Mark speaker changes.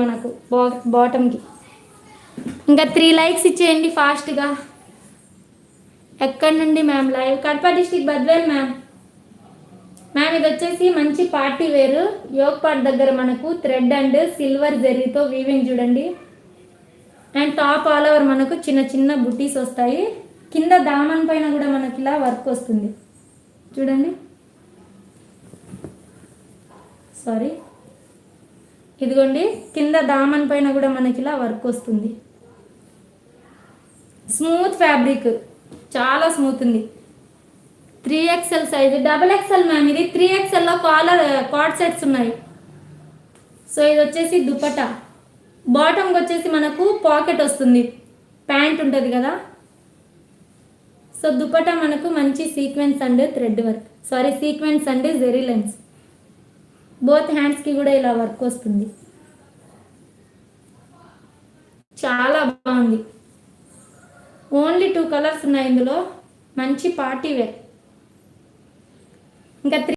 Speaker 1: మనకు బాటమ్కి. ఇంకా 3 లైక్స్ ఇచ్చేయండి ఫాస్ట్గా. ఎక్కడి నుండి ma'am? Live Kadapa district Badvel ma'am. Ma'am ఇది వచ్చేసి మంచి పార్టీ వేరు, యోగ్ పార్ట్ దగ్గర మనకు థ్రెడ్ అండ్ సిల్వర్ జెర్రీతో వీవింగ్ చూడండి. అండ్ టాప్ ఆల్ ఓవర్ మనకు చిన్న చిన్న బుటీస్ వస్తాయి. కింద దామన్ పైన కూడా మనకి ఇలా వర్క్ వస్తుంది చూడండి. సారీ, ఇదిగోండి కింద దామన్ పైన కూడా మనకి ఇలా వర్క్ వస్తుంది. స్మూత్ ఫ్యాబ్రిక్, చాలా స్మూత్ ఉంది. 3XL size, XXL ma'am. ఇది 3XLలో కార్డ్ సెట్స్ ఉన్నాయి. సో ఇది వచ్చేసి దుపట్టా. బాటమ్కి వచ్చేసి మనకు పాకెట్ వస్తుంది, ప్యాంట్ ఉంటుంది కదా. సో దుపట్టా మనకు మంచి sequence and thread work, sorry sequence and zari lines. Both హ్యాండ్స్కి కూడా ఇలా వర్క్ వస్తుంది. చాలా బాగుంది. ఓన్లీ 2 కలర్స్ ఉన్నాయి ఇందులో. మంచి పార్టీ వేర్. ఇంకా